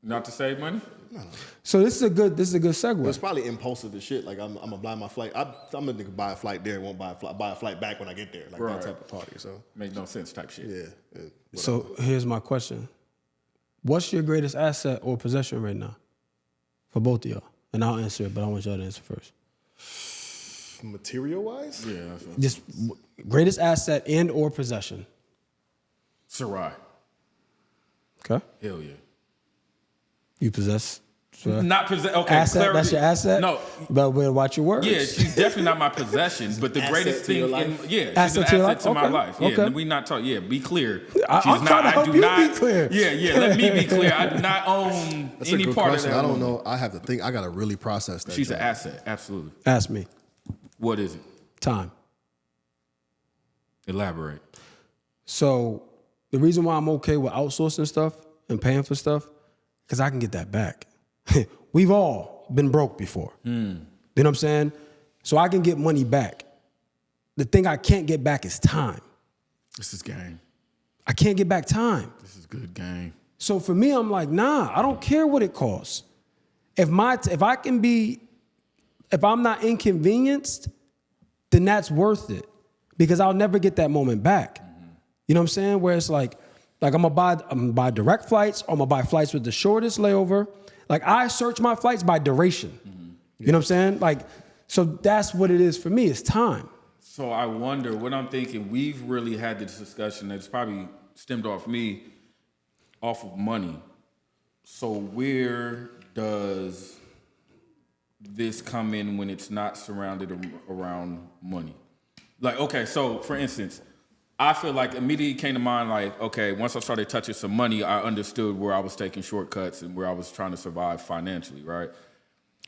Speaker 3: Not to save money?
Speaker 1: No.
Speaker 2: So this is a good segue.
Speaker 1: It's probably impulsive as shit. Like I'm gonna buy my flight. I'm gonna buy a flight there and won't buy a flight back when I get there. Like that type of party. So
Speaker 3: make no sense type shit.
Speaker 1: Yeah.
Speaker 2: So here's my question: what's your greatest asset or possession right now, for both of y'all? And I'll answer it, but I want y'all to answer first.
Speaker 1: Material wise?
Speaker 3: Yeah.
Speaker 2: Just greatest asset and or possession.
Speaker 3: Sarai.
Speaker 2: Okay.
Speaker 3: Hell yeah.
Speaker 2: You possess.
Speaker 3: Not possess. Okay,
Speaker 2: asset.
Speaker 3: clarity.
Speaker 2: That's your asset.
Speaker 3: No,
Speaker 2: but we'll watch your words.
Speaker 3: yeah, she's definitely not my possession. But the
Speaker 1: Asset
Speaker 3: greatest
Speaker 1: to
Speaker 3: thing,
Speaker 1: your life?
Speaker 3: she's an
Speaker 2: Asset to your
Speaker 3: asset to
Speaker 2: life?
Speaker 3: my
Speaker 2: Okay,
Speaker 3: life. Yeah,
Speaker 2: okay.
Speaker 3: we not talking. Yeah, be clear.
Speaker 2: I'm trying to help you be clear.
Speaker 3: Yeah. Let me be clear. I do not own
Speaker 1: That's
Speaker 3: any
Speaker 1: a good
Speaker 3: part
Speaker 1: question.
Speaker 3: of that.
Speaker 1: I don't
Speaker 3: woman.
Speaker 1: know. I have to think. I gotta really process that.
Speaker 3: She's an
Speaker 1: joint.
Speaker 3: asset. Absolutely.
Speaker 2: Ask me.
Speaker 3: What is it?
Speaker 2: Time.
Speaker 3: Elaborate.
Speaker 2: So the reason why I'm okay with outsourcing stuff and paying for stuff, because I can get that back. We've all been broke before. You know what I'm saying? So I can get money back. The thing I can't get back is time.
Speaker 3: This is game.
Speaker 2: I can't get back time.
Speaker 3: This is good game.
Speaker 2: So for me, I'm like, nah, I don't care what it costs. If I'm not inconvenienced, then that's worth it, because I'll never get that moment back. You know what I'm saying? Where it's like I'm gonna buy direct flights, or I'm gonna buy flights with the shortest layover. Like I search my flights by duration. You know what I'm saying? Like, so that's what it is for me. It's time.
Speaker 3: So I wonder, what I'm thinking, we've really had this discussion that's probably stemmed off of money. So where does this come in when it's not surrounded around money? Like, okay, so for instance, I feel like immediately came to mind, like, okay, once I started touching some money, I understood where I was taking shortcuts and where I was trying to survive financially, right?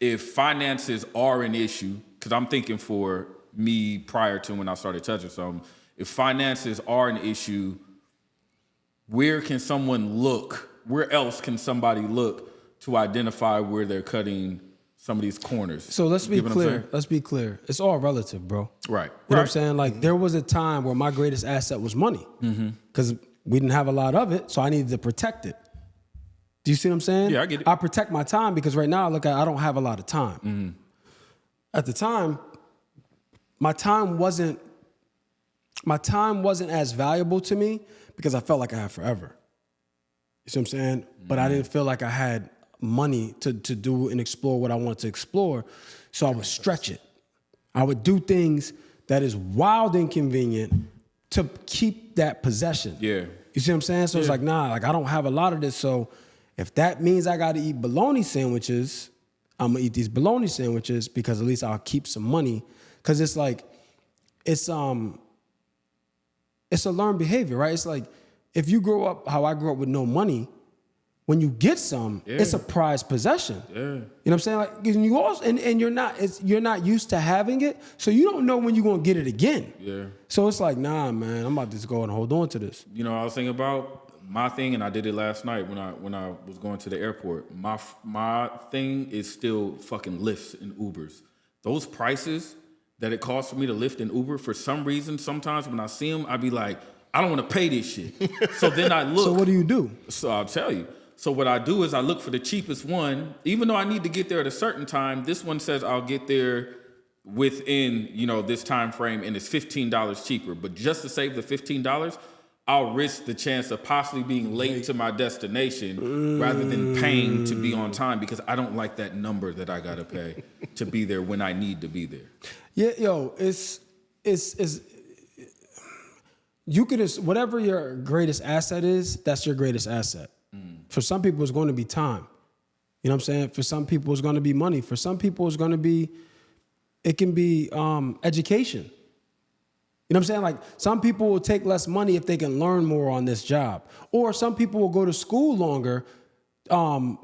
Speaker 3: If finances are an issue, because I'm thinking for me prior to when I started touching something, if finances are an issue, where else can somebody look to identify where they're cutting some of these corners?
Speaker 2: So let's be
Speaker 3: You get what I'm
Speaker 2: clear.
Speaker 3: saying?
Speaker 2: Let's be clear. It's all relative, bro.
Speaker 3: Right.
Speaker 2: You know what I'm saying? Like there was a time where my greatest asset was money, because we didn't have a lot of it, so I needed to protect it. Do you see what I'm saying?
Speaker 3: Yeah, I get it.
Speaker 2: I protect my time because right now, I don't have a lot of time. At the time, my time wasn't as valuable to me because I felt like I had forever. You see what I'm saying? But I didn't feel like I had money to do and explore what I wanted to explore, so I would stretch it. I would do things that is wild inconvenient to keep that possession.
Speaker 3: Yeah.
Speaker 2: You see what I'm saying? So it's like, nah, like I don't have a lot of this, so if that means I got to eat bologna sandwiches, I'm gonna eat these bologna sandwiches because at least I'll keep some money. Because it's like, it's a learned behavior, right? It's like if you grow up how I grew up with no money, when you get some, it's a prized possession.
Speaker 3: Yeah.
Speaker 2: You know what I'm saying? Like, and you also and you're not used to having it, so you don't know when you're gonna get it again.
Speaker 3: Yeah.
Speaker 2: So it's like, nah, man, I'm about to just go and hold on to this.
Speaker 3: You know, I was thinking about my thing, and I did it last night when I was going to the airport. My thing is still fucking Lyfts and Ubers. Those prices that it costs for me to Lyft and Uber, for some reason, sometimes when I see them, I be like, I don't want to pay this shit. So then I look.
Speaker 2: So what do you do?
Speaker 3: So I'll tell you. So what I do is I look for the cheapest one, even though I need to get there at a certain time. This one says I'll get there within, this time frame, and it's $15 cheaper. But just to save the $15, I'll risk the chance of possibly being late to my destination rather than paying to be on time because I don't like that number that I gotta pay to be there when I need to be there.
Speaker 2: Yeah, yo, it's you could just, whatever your greatest asset is, that's your greatest asset. For some people, it's going to be time. You know what I'm saying? For some people, it's going to be money. For some people, it's going to be, it can be education. You know what I'm saying? Like, some people will take less money if they can learn more on this job. Or some people will go to school longer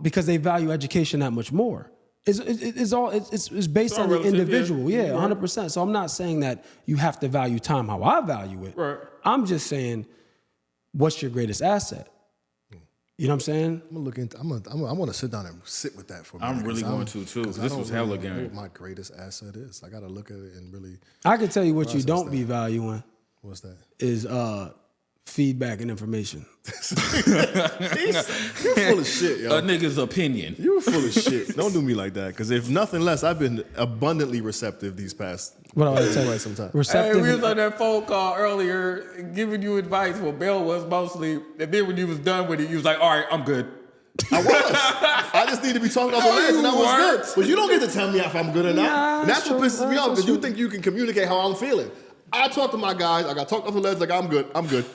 Speaker 2: because they value education that much more. It's based on the individual. Yeah, 100%. So I'm not saying that you have to value time how I value it.
Speaker 3: Right.
Speaker 2: I'm just saying, what's your greatest asset? You know what I'm saying?
Speaker 1: I'm gonna look into. I want to sit down and sit with that for a minute.
Speaker 3: I'm really going to too. This was hella game.
Speaker 1: What my greatest asset is. I got to look at it and really.
Speaker 2: I can tell you what you don't be valuing.
Speaker 1: What's that?
Speaker 2: Is feedback and information.
Speaker 1: You're full of shit, yo.
Speaker 3: A nigga's opinion.
Speaker 1: You're full of shit. Don't do me like that. Because if nothing less, I've been abundantly receptive these past.
Speaker 2: What I tell you,
Speaker 1: some time.
Speaker 2: receptive.
Speaker 3: Hey, we was on that phone call earlier giving you advice. Well, Bill was mostly, and then when you was done with it, you was like, all right, I'm good.
Speaker 1: I was. I just need to be talking off the ledge, and I was good. But you don't get to tell me if I'm good or not.
Speaker 2: Nah,
Speaker 1: and that's what
Speaker 2: true.
Speaker 1: pisses me off, because you think you can communicate how I'm feeling. I talk to my guys. I got talked off the ledge like I'm good.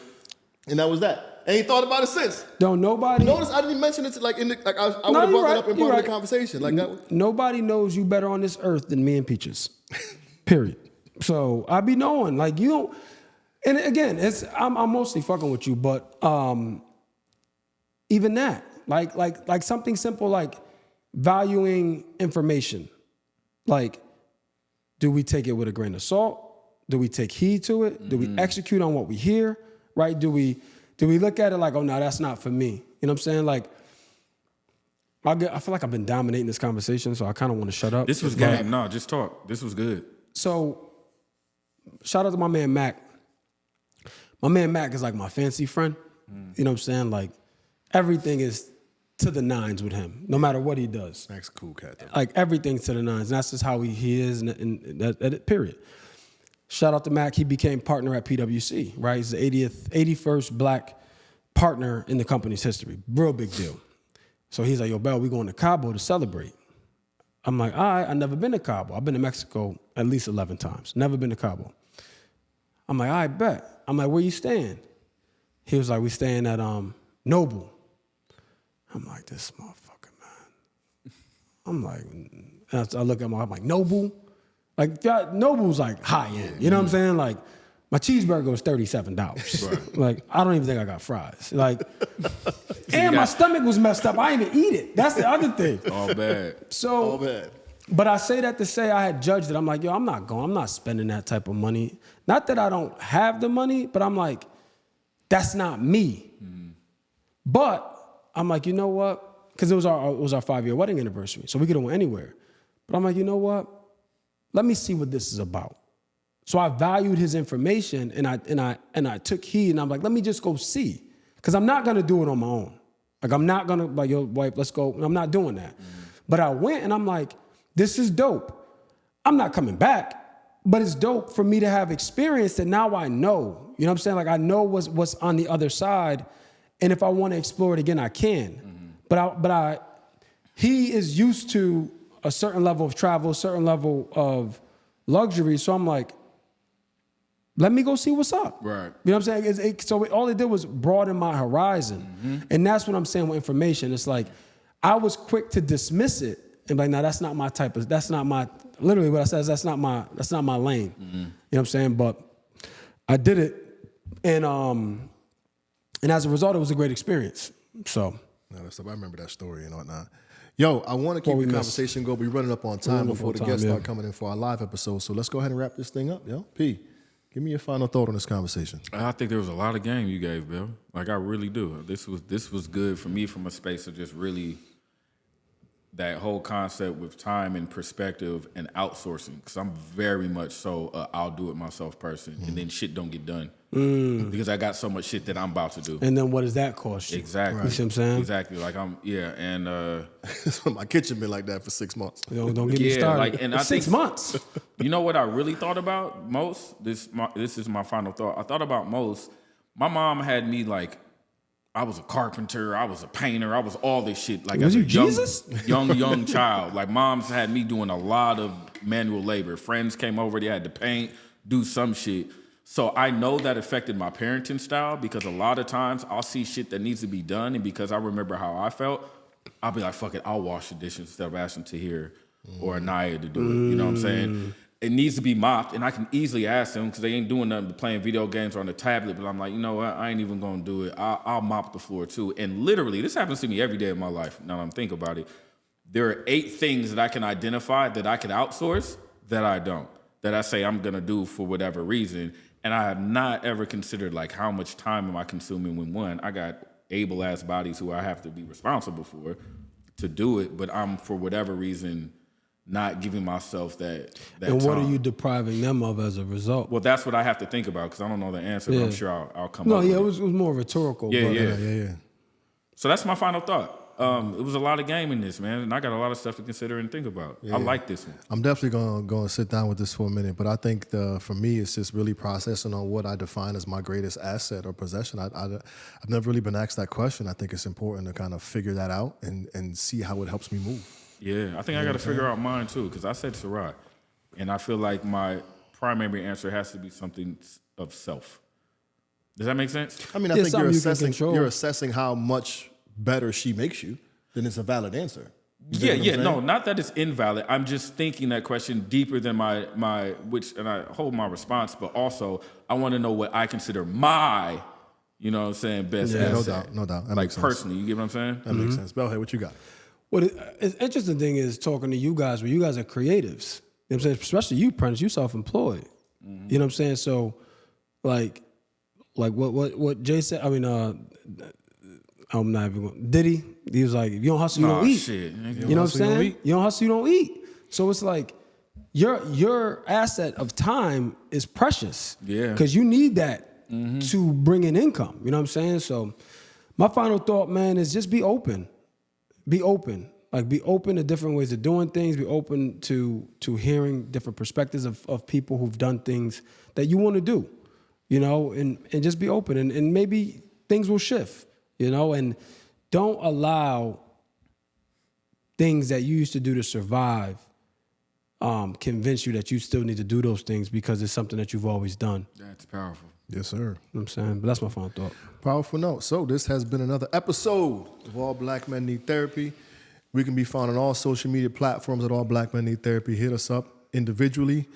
Speaker 1: And that was that. Ain't thought about it since.
Speaker 2: Don't nobody.
Speaker 1: Notice I didn't mention it I would have brought it up in part of the conversation. Like that.
Speaker 2: Nobody knows you better on this earth than me and Peaches. Period. So I be knowing, like, you don't. And again, I'm mostly fucking with you, but even that, like something simple like valuing information. Like, do we take it with a grain of salt? Do we take heed to it? Do we execute on what we hear? Right? Do we look at it like, oh no, that's not for me? You know what I'm saying? Like, I feel like I've been dominating this conversation, so I kind of want to shut up.
Speaker 3: This was game. No, just talk. This was good.
Speaker 2: So, shout out to my man Mac. My man Mac is like my fancy friend. You know what I'm saying? Like, everything is to the nines with him, no matter what he does.
Speaker 1: Mac's a cool cat, though.
Speaker 2: Like, everything's to the nines. And that's just how he is, and that period. Shout out to Mac. He became partner at PwC, right? He's the 81st black partner in the company's history. Real big deal. So he's like, yo, Bell, we going to Cabo to celebrate. I'm like, all right, I've never been to Cabo. I've been to Mexico at least 11 times. Never been to Cabo. I'm like, all right, bet. I'm like, where you staying? He was like, we staying at Noble. I'm like, this motherfucker, man. I'm like, I look at him, I'm like, Noble? Like, Noble's like high end. You know what I'm saying? Like, my cheeseburger was $37. Right. Like, I don't even think I got fries. Like, and my stomach was messed up. I didn't even eat it. That's the other thing.
Speaker 3: All bad.
Speaker 2: So,
Speaker 1: All bad.
Speaker 2: But I say that to say I had judged it. I'm like, yo, I'm not going. I'm not spending that type of money. Not that I don't have the money, but I'm like, that's not me. But I'm like, you know what? Because it was our 5-year wedding anniversary, so we could have went anywhere. But I'm like, you know what? Let me see what this is about. So I valued his information, and I took heed, and I'm like, let me just go see, because I'm not gonna do it on my own. Like, I'm not gonna like, yo, wife, let's go. I'm not doing that. But I went, and I'm like, this is dope. I'm not coming back, but it's dope for me to have experience that now I know. You know what I'm saying? Like, I know what's on the other side, and if I want to explore it again, I can. But he is used to a certain level of travel, a certain level of luxury. So I'm like, let me go see what's up.
Speaker 3: Right.
Speaker 2: You know what I'm saying? All it did was broaden my horizon. And that's what I'm saying with information. It's like, I was quick to dismiss it and be like, no, that's not my type of, that's not my, literally what I said is that's not my lane. You know what I'm saying? But I did it. And as a result, it was a great experience. So.
Speaker 1: No, I remember that story and whatnot. Yo, I want to keep the conversation going. We're running up on time before the guests start coming in for our live episode. So let's go ahead and wrap this thing up, yo. P, give me your final thought on this conversation.
Speaker 3: I think there was a lot of game you gave, Bill. Like, I really do. This was good for me from a space of just really that whole concept with time and perspective and outsourcing. Because I'm very much so I'll do it myself person, and then shit don't get done. Because I got so much shit that I'm about to do.
Speaker 2: And then what does that cost you?
Speaker 3: Exactly.
Speaker 2: Right. You see what I'm saying?
Speaker 3: Exactly. Like, and
Speaker 1: my kitchen been like that for 6 months.
Speaker 2: Don't get me started.
Speaker 3: Like, and I
Speaker 2: 6
Speaker 3: think,
Speaker 2: months.
Speaker 3: You know what I really thought about most? This is my final thought. I thought about most My mom had me like, I was a carpenter, I was a painter, I was all this shit. Like
Speaker 2: Was
Speaker 3: as a
Speaker 2: you Jesus?
Speaker 3: young child. Like moms had me doing a lot of manual labor. Friends came over, they had to paint, do some shit. So I know that affected my parenting style because a lot of times I'll see shit that needs to be done, and because I remember how I felt, I'll be like, fuck it, I'll wash the dishes instead of asking Tahir or Anaya to do it. You know what I'm saying? It needs to be mopped, and I can easily ask them because they ain't doing nothing but playing video games or on the tablet, but I'm like, you know what, I ain't even gonna do it. I'll mop the floor too. And literally, this happens to me every day of my life, now that I'm thinking about it. There are 8 things that I can identify that I can outsource that I don't, that I say I'm gonna do for whatever reason. And I have not ever considered like how much time am I consuming when one, I got able ass bodies who I have to be responsible for to do it, but I'm for whatever reason not giving myself that
Speaker 2: And what
Speaker 3: time.
Speaker 2: are you depriving them of as a result?
Speaker 3: Well, that's what I have to think about because I don't know the answer, but I'm sure I'll come
Speaker 2: No,
Speaker 3: up
Speaker 2: yeah,
Speaker 3: with
Speaker 2: it was more rhetorical.
Speaker 3: Yeah,
Speaker 2: but,
Speaker 3: yeah. So that's my final thought. It was a lot of game in this, man, and I got a lot of stuff to consider and think about. I like this one.
Speaker 1: I'm definitely going to sit down with this for a minute, but I think for me, it's just really processing on what I define as my greatest asset or possession. I've never really been asked that question. I think it's important to kind of figure that out and see how it helps me move.
Speaker 3: Yeah, I think I got to figure out mine too, because I said Sarai, and I feel like my primary answer has to be something of self. Does that make sense?
Speaker 1: I mean, I
Speaker 2: Yeah,
Speaker 1: think
Speaker 2: something you can control.
Speaker 1: you're assessing how much better she makes you, then it's a valid answer. You know what I'm saying?
Speaker 3: No, not that it's invalid. I'm just thinking that question deeper than my which, and I hold my response, but also I want to know what I consider my, you know what I'm saying, best asset.
Speaker 1: No doubt. That
Speaker 3: Like
Speaker 1: makes sense.
Speaker 3: personally, you get what I'm saying?
Speaker 1: That makes sense. Bellhead, what you got?
Speaker 2: What it's interesting thing is talking to you guys, where you guys are creatives. You know what I'm saying? Especially you, Prentice, you self-employed. You know what I'm saying? So, like what Jay said. I mean, I'm not even going. Diddy, he was like, if you don't hustle, you don't eat.
Speaker 3: Shit.
Speaker 2: You know what I'm saying? You don't hustle, you don't eat. So it's like your asset of time is precious.
Speaker 3: Yeah.
Speaker 2: Because you need that to bring in income. You know what I'm saying? So my final thought, man, is just be open. Be open. Like be open to different ways of doing things. Be open to hearing different perspectives of people who've done things that you want to do. You know, and just be open. And maybe things will shift. You know, and don't allow things that you used to do to survive convince you that you still need to do those things because it's something that you've always done.
Speaker 3: That's powerful.
Speaker 1: Yes, sir.
Speaker 2: You know what I'm saying? But that's my final thought.
Speaker 1: Powerful note. So this has been another episode of All Black Men Need Therapy. We can be found on all social media platforms at All Black Men Need Therapy. Hit us up individually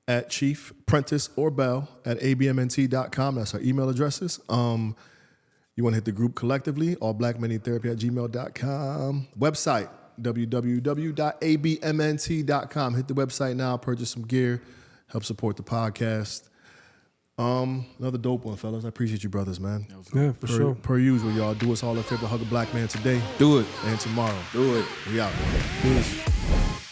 Speaker 1: at Chief, Prentice, or Bell at abmnt.com. That's our email addresses. You want to hit the group collectively, allblackmenneedtherapy@gmail.com. Website, www.abmnt.com. Hit the website now, purchase some gear, help support the podcast. Another dope one, fellas. I appreciate you brothers, man.
Speaker 2: Yeah, for sure.
Speaker 1: Per usual, y'all. Do us all a favor, hug a black man today
Speaker 3: Do it.
Speaker 1: and tomorrow.
Speaker 3: Do it.
Speaker 1: We out.
Speaker 2: Peace.